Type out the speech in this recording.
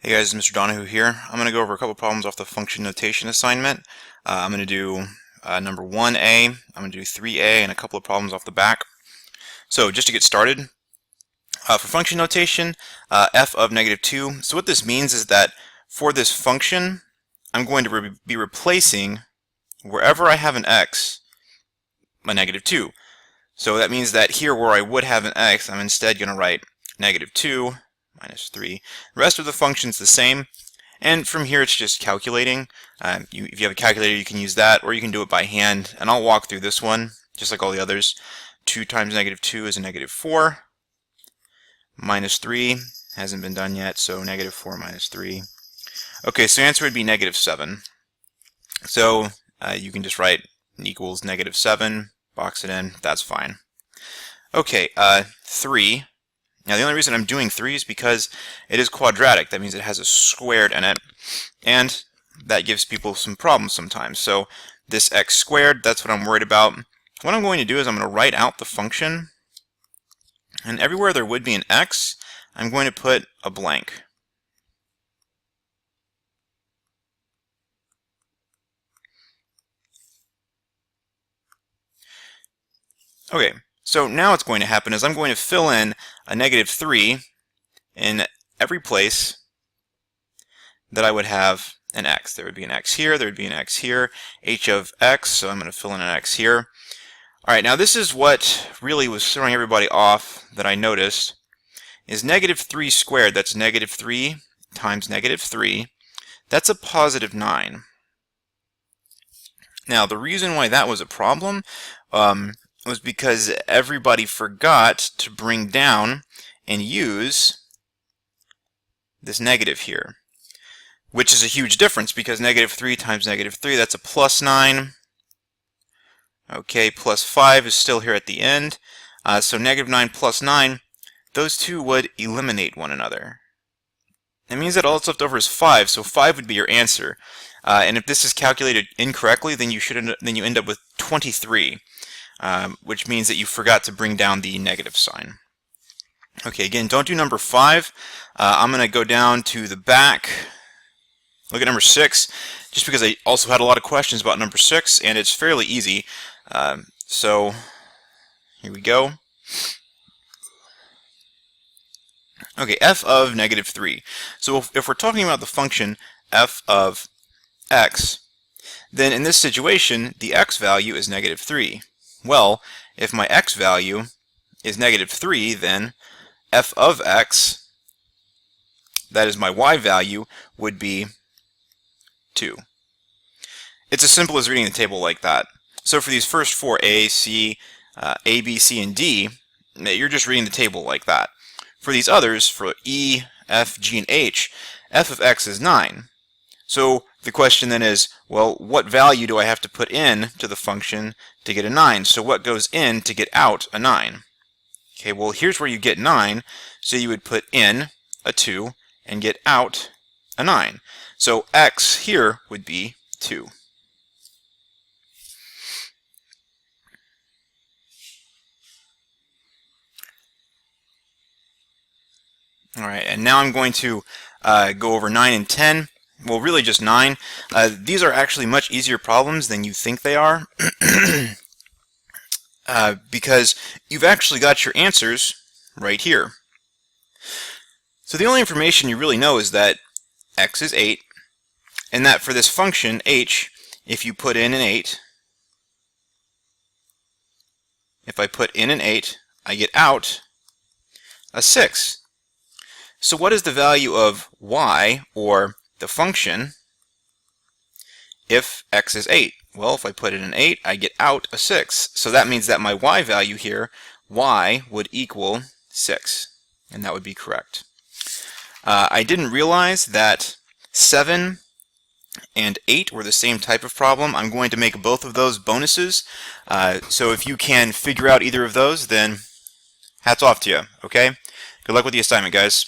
Hey guys, Mr. Donihoo here. I'm going to go over a couple problems off the function notation assignment. I'm going to do number 1A, I'm going to do 3A, and a couple of problems off the back. So just to get started, for function notation, f of -2. So what this means is that for this function, I'm going to be replacing wherever I have an x, a -2. So that means that here where I would have an x, I'm instead going to write -2 minus 3. The rest of the function's the same, and from here it's just calculating. If you have a calculator, you can use that, or you can do it by hand, and I'll walk through this one, just like all the others. 2 times -2 is a -4. Minus 3 hasn't been done yet, so -4 minus 3. Okay, so the answer would be -7. So you can just write equals -7, box it in, that's fine. Okay, 3. Now the only reason I'm doing 3 is because it is quadratic. That means it has a squared in it, and that gives people some problems sometimes. So this x squared, that's what I'm worried about. What I'm going to do is I'm going to write out the function, and everywhere there would be an x, I'm going to put a blank. Okay. So now what's going to happen is I'm going to fill in a -3 in every place that I would have an x. There would be an x here, there would be an x here, h of x, so I'm going to fill in an x here. Alright, now this is what really was throwing everybody off that I noticed, is -3 squared, that's -3 times -3, that's a positive 9. Now the reason why that was a problem was because everybody forgot to bring down and use this negative here, which is a huge difference because -3 times -3, that's a plus 9. Okay, plus 5 is still here at the end. So -9 plus 9, those two would eliminate one another. It means that all that's left over is 5, so 5 would be your answer. And if this is calculated incorrectly, then you end up with 23. Which means that you forgot to bring down the negative sign. Okay, again, don't do number 5. I'm going to go down to the back. Look at number 6, just because I also had a lot of questions about number 6, and it's fairly easy. So here we go. Okay, f of -3. So if we're talking about the function f of x, then in this situation, the x value is -3. Well, if my x value is -3, then f of x, that is my y value, would be 2. It's as simple as reading the table like that. So for these first 4, A, B, C, and D, you're just reading the table like that. For these others, for E, F, G, and H, f of x is 9. So the question then is, well, what value do I have to put in to the function to get a 9? So what goes in to get out a 9? Okay, well, here's where you get 9. So you would put in a 2 and get out a 9. So x here would be 2. All right, and now I'm going to go over 9 and 10. Well, really just 9. These are actually much easier problems than you think they are because you've actually got your answers right here. So the only information you really know is that x is 8, and that for this function h, if you put in an 8, if I put in an 8, I get out a 6. So what is the value of y, or the function, if x is 8? Well, if I put in an 8, I get out a 6. So that means that my y value here, y, would equal 6. And that would be correct. I didn't realize that 7 and 8 were the same type of problem. I'm going to make both of those bonuses. So if you can figure out either of those, then hats off to you, okay? Good luck with the assignment, guys.